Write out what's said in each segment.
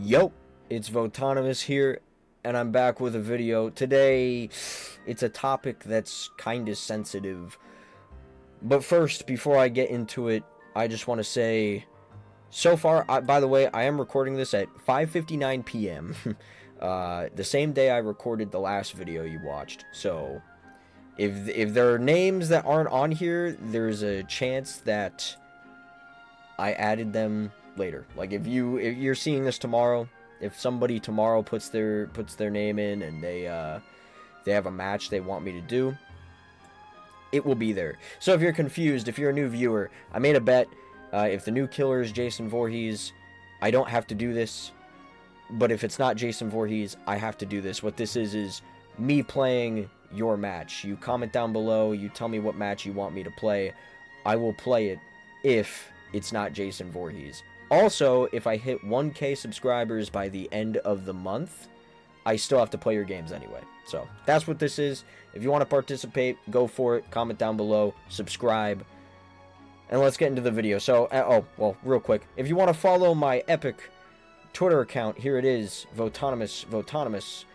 Yo, it's Votonomous here, and I'm back with a video. Today, it's a topic that's kinda sensitive. But first, before I get into it, I just want to say, so far, by the way, I am recording this at 5:59 p.m. The same day I recorded the last video you watched. So, if there are names that aren't on here, there's a chance that I added them later. Like if you're seeing this tomorrow, if somebody tomorrow puts their name in and they have a match they want me to do, it will be there. So if you're confused, if you're a new viewer, I made a bet. If the new killer is Jason Voorhees, I don't have to do this. But if it's not Jason Voorhees, I have to do this. What this is me playing your match. You comment down below, you tell me what match you want me to play. I will play it if it's not Jason Voorhees. Also, if I hit 1K subscribers by the end of the month, I still have to play your games anyway. So, that's what this is. If you want to participate, go for it. Comment down below. Subscribe. And let's get into the video. So, well, real quick. If you want to follow my epic Twitter account, here it is. Votonomous.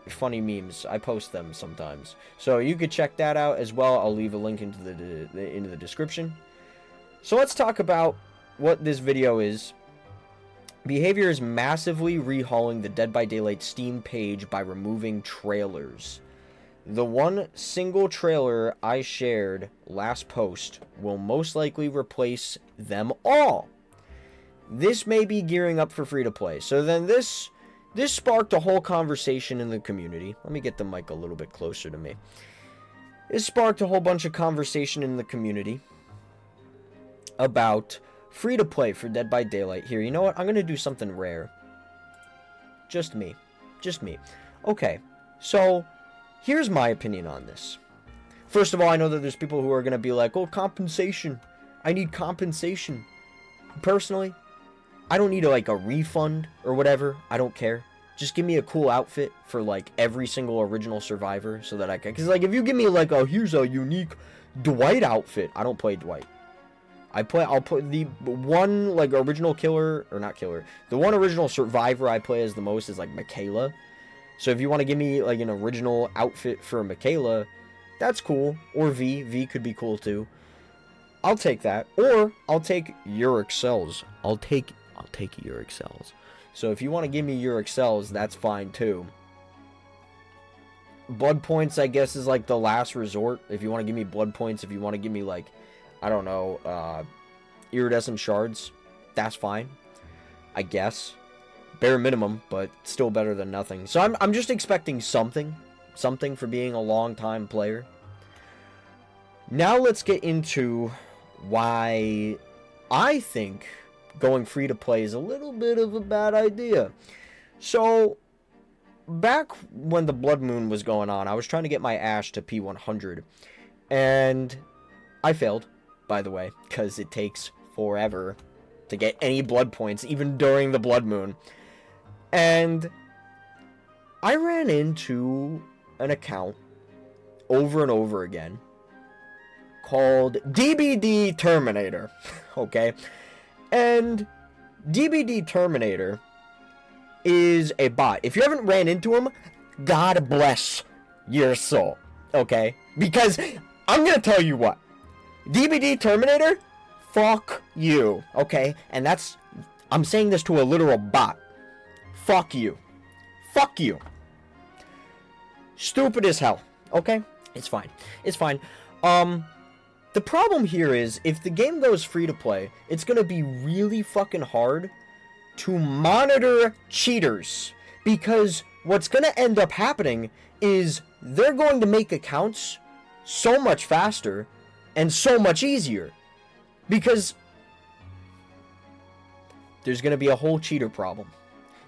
Funny memes. I post them sometimes. So, you could check that out as well. I'll leave a link into the description. So let's talk about what this video is. BHVR is massively rehauling the Dead by Daylight Steam page by removing trailers. The one single trailer I shared last post will most likely replace them all. This may be gearing up for free-to-play. So then this sparked a whole conversation in the community. Let me get the mic a little bit closer to me. This sparked a whole bunch of conversation in the community about free-to-play for Dead by Daylight. Here, you know what? I'm going to do something rare. Just me. Okay, so here's my opinion on this. First of all, I know that there's people who are going to be like, oh, compensation. I need compensation. Personally, I don't need a refund or whatever. I don't care. Just give me a cool outfit for, every single original survivor so that I can... Because, if you give me, here's a unique Dwight outfit. I don't play Dwight. I'll put the one, original killer, or not killer, the one original survivor I play as the most is, Michaela. So if you want to give me, an original outfit for Michaela, that's cool. Or V. V could be cool, too. I'll take that. Or, I'll take your excels. I'll take your excels. So if you want to give me your excels, that's fine, too. Blood points, I guess, is, the last resort. If you want to give me blood points, if you want to give me, I don't know, iridescent shards, that's fine, I guess. Bare minimum, but still better than nothing. So I'm just expecting something for being a long-time player. Now let's get into why I think going free-to-play is a little bit of a bad idea. So, back when the Blood Moon was going on, I was trying to get my Ash to P100, and I failed. By the way, because it takes forever to get any blood points, even during the Blood Moon. And I ran into an account over and over again called DBD Terminator, okay? And DBD Terminator is a bot. If you haven't ran into him, God bless your soul, okay? Because I'm going to tell you what. DBD Terminator, fuck you, okay? And I'm saying this to a literal bot. Fuck you. Fuck you. Stupid as hell, okay? It's fine. The problem here is, if the game goes free to play, it's gonna be really fucking hard to monitor cheaters. Because what's gonna end up happening is they're going to make accounts so much faster and so much easier, because there's going to be a whole cheater problem.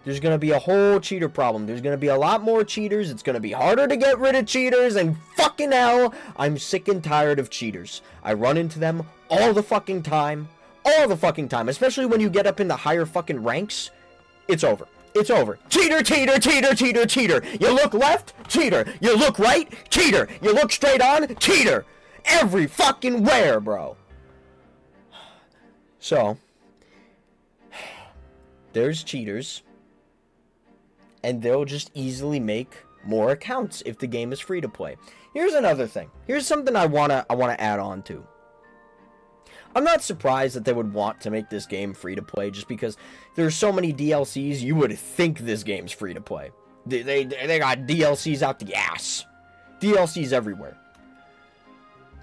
There's going to be a lot more cheaters. It's going to be harder to get rid of cheaters, and fucking hell, I'm sick and tired of cheaters. I run into them all the fucking time, especially when you get up in the higher fucking ranks. It's over. Cheater. You look left, cheater. You look right, cheater. You look straight on, cheater. Every fucking where, bro. So, there's cheaters, and they'll just easily make more accounts if the game is free to play. Here's another thing. Here's something I wanna add on to. I'm not surprised that they would want to make this game free to play, just because there's so many DLCs. You would think this game's free to play. They got DLCs out the ass. DLCs everywhere.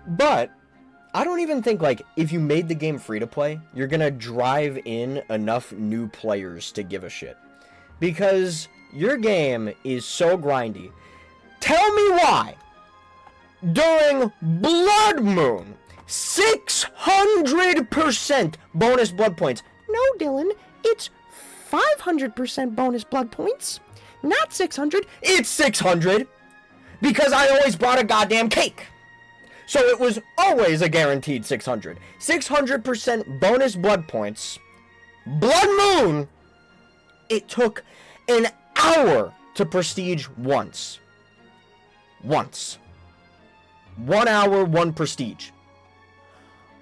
But I don't even think, like, if you made the game free to play, you're gonna drive in enough new players to give a shit. Because your game is so grindy. Tell me why, during Blood Moon, 600% bonus blood points. No, Dylan, it's 500% bonus blood points. Not 600. It's 600. Because I always brought a goddamn cake. So it was always a guaranteed 600. 600% bonus blood points. Blood Moon. It took an hour to prestige once. Once. 1 hour, 1 prestige.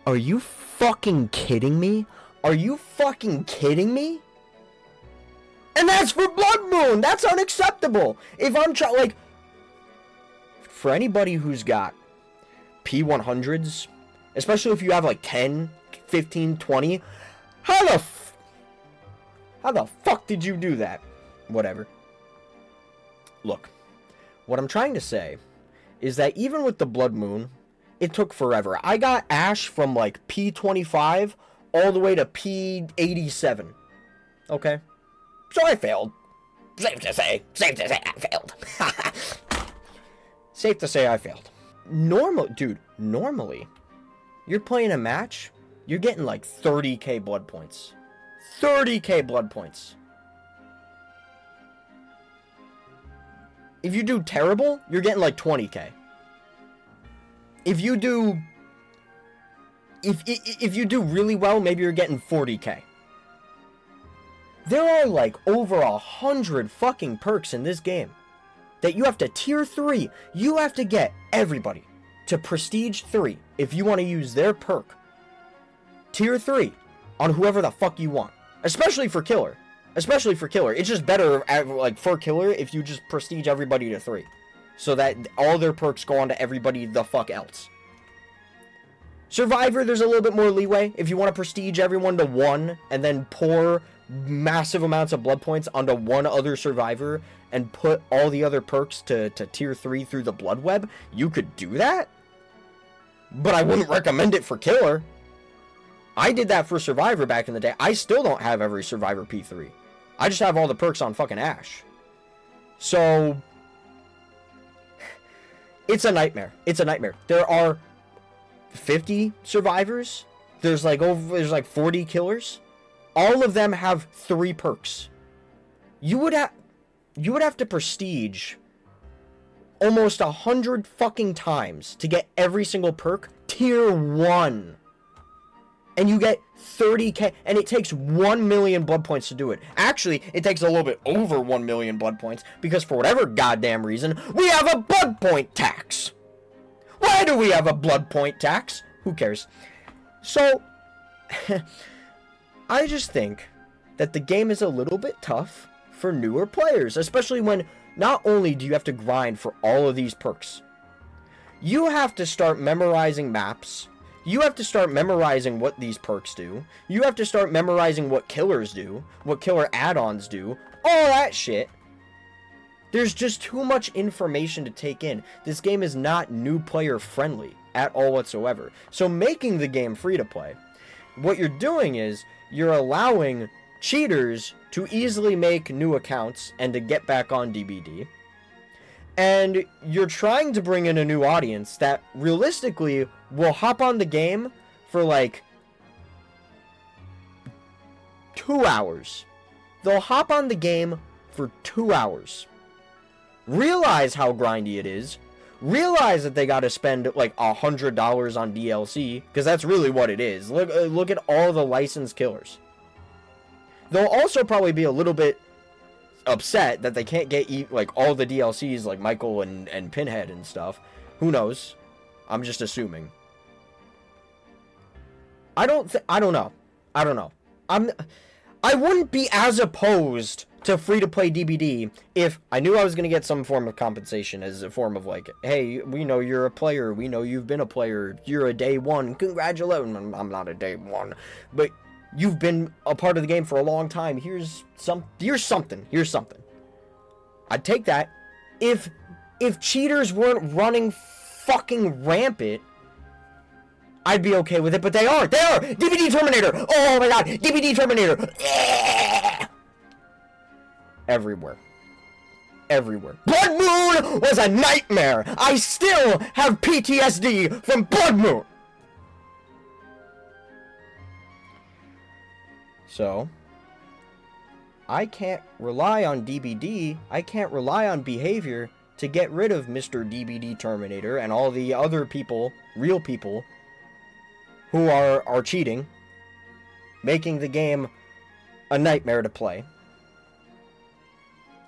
Are you fucking kidding me? Are you fucking kidding me? And that's for Blood Moon! That's unacceptable! If I'm trying, like, for anybody who's got P100s, especially if you have like 10, 15, 20, how the fuck did you do that? Whatever. Look, what I'm trying to say is that even with the Blood Moon, it took forever. I got Ash from like P25 all the way to P87. Okay? So I failed. Safe to say I failed. Safe to say I failed. Normally, you're playing a match, you're getting like 30k blood points. 30k blood points. If you do terrible, you're getting like 20k. If you do really well, maybe you're getting 40k. There are like over 100 fucking perks in this game that you have to tier 3. You have to get everybody to prestige 3 if you want to use their perk. Tier 3 on whoever the fuck you want. Especially for killer. It's just better like for killer if you just prestige everybody to 3. So that all their perks go on to everybody the fuck else. Survivor, there's a little bit more leeway. If you want to prestige everyone to 1 and then pour massive amounts of blood points onto one other survivor and put all the other perks to tier 3 through the blood web, you could do that. But I wouldn't recommend it for killer. I did that for survivor back in the day. I still don't have every survivor P3. I just have all the perks on fucking Ash. So it's a nightmare. There are 50 survivors. There's like 40 killers. All of them have 3 perks. You would have to prestige almost 100 fucking times to get every single perk tier 1. And you get 30k, and it takes 1 million blood points to do it. Actually, it takes a little bit over 1 million blood points, because for whatever goddamn reason, we have a blood point tax. Why do we have a blood point tax? Who cares? So, I just think that the game is a little bit tough for newer players, especially when not only do you have to grind for all of these perks, you have to start memorizing maps. You have to start memorizing what these perks do. You have to start memorizing what killers do, what killer add-ons do, all that shit. There's just too much information to take in. This game is not new player friendly at all whatsoever. So making the game free to play, what you're doing is you're allowing cheaters to easily make new accounts and to get back on DBD. And you're trying to bring in a new audience that realistically will hop on the game for like 2 hours. They'll hop on the game for 2 hours. Realize how grindy it is. Realize that they gotta spend like $100 on DLC, because that's really what it is. Look at all the licensed killers. They'll also probably be a little bit upset that they can't get like all the DLCs like Michael and Pinhead and stuff. Who knows? I'm just assuming. I don't know. I wouldn't be as opposed to free-to-play DBD if I knew I was going to get some form of compensation as a form of like, hey, we know you're a player. We know you've been a player. You're a day one. Congratulations. I'm not a day one. But you've been a part of the game for a long time. Here's something. I'd take that. If cheaters weren't running fucking rampant, I'd be okay with it, but they are! They are! DBD Terminator! Oh my god! DBD Terminator! Yeah! Everywhere. Everywhere. Blood Moon was a nightmare! I still have PTSD from Blood Moon! So, I can't rely on DBD, I can't rely on behavior to get rid of Mr. DBD Terminator and all the other people, real people, who are cheating, making the game a nightmare to play.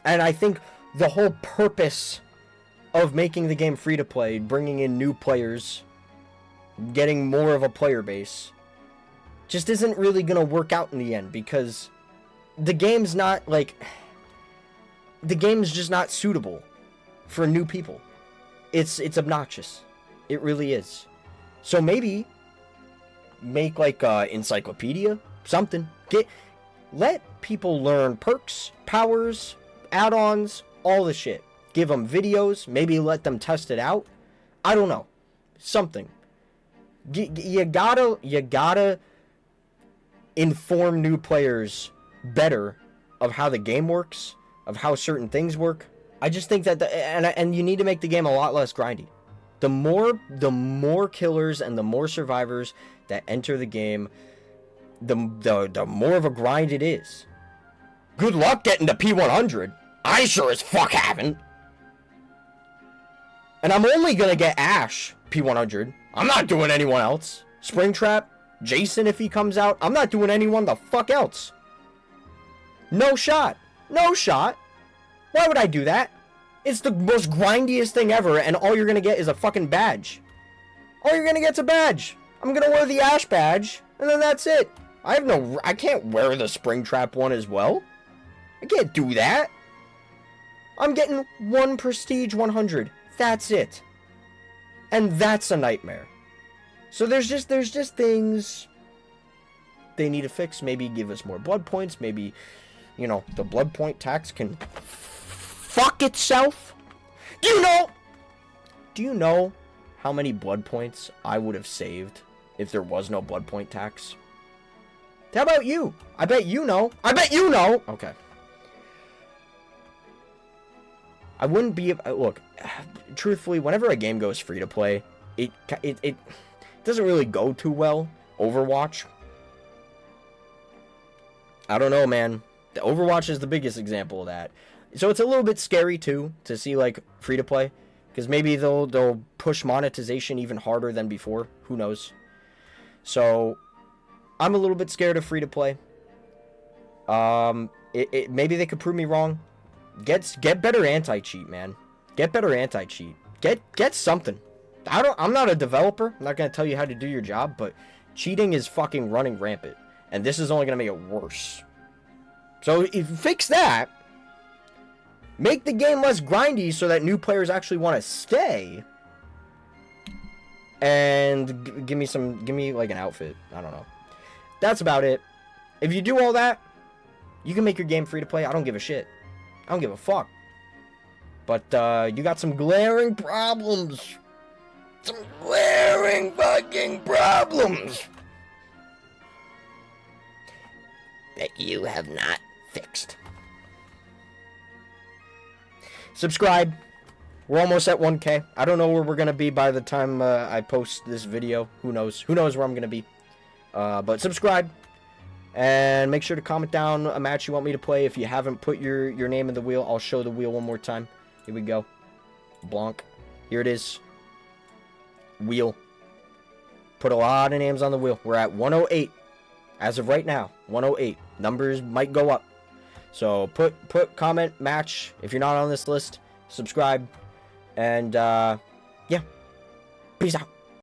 And I think the whole purpose of making the game free to play, bringing in new players, getting more of a player base, just isn't really going to work out in the end, because the game's not, like, the game's just not suitable for new people. It's obnoxious. It really is. So maybe make like a encyclopedia, something. Let people learn perks, powers, add-ons, all the shit. Give them videos, maybe let them test it out. I don't know. Something. You gotta inform new players better of how the game works, of how certain things work. I just think that and you need to make the game a lot less grindy. The more killers and the more survivors that enter the game, the more of a grind it is. Good luck getting to P100. I sure as fuck haven't. And I'm only gonna get Ash P100. I'm not doing anyone else. Springtrap, Jason if he comes out. I'm not doing anyone the fuck else. No shot. No shot. Why would I do that? It's the most grindiest thing ever, and all you're gonna get is a fucking badge. All you're gonna get's a badge. I'm gonna wear the Ash badge, and then that's it. I can't wear the Springtrap one as well. I can't do that. I'm getting one Prestige 100. That's it. And that's a nightmare. So there's just things they need to fix. Maybe give us more blood points. Maybe, you know, the blood point tax can fuck itself. Do you know how many blood points I would have saved if there was no blood point tax? How about you? I bet you know. I bet you know. Okay. I wouldn't be... Look, truthfully, whenever a game goes free to play, it doesn't really go too well. Overwatch. I don't know, man. The Overwatch is the biggest example of that. So it's a little bit scary, too, to see, like, free to play. Because maybe they'll push monetization even harder than before. Who knows? So, I'm a little bit scared of free to play. Maybe they could prove me wrong. Get better anti-cheat, man. Get better anti-cheat. Get something. I'm not a developer. I'm not gonna tell you how to do your job, but cheating is fucking running rampant, and this is only gonna make it worse. So if you fix that, make the game less grindy so that new players actually want to stay, and give me like an outfit. I don't know. That's about it. If you do all that, you can make your game free to play. I don't give a shit. I don't give a fuck. But, you got some glaring problems. Some glaring fucking problems that you have not fixed. Subscribe. We're almost at 1K. I don't know where we're going to be by the time I post this video. Who knows? Who knows where I'm going to be. But subscribe. And make sure to comment down a match you want me to play. If you haven't put your name in the wheel, I'll show the wheel one more time. Here we go. Blanc. Here it is. Wheel. Put a lot of names on the wheel. We're at 108. As of right now, 108. Numbers might go up. So put comment, match. If you're not on this list, subscribe. And, yeah. Peace out.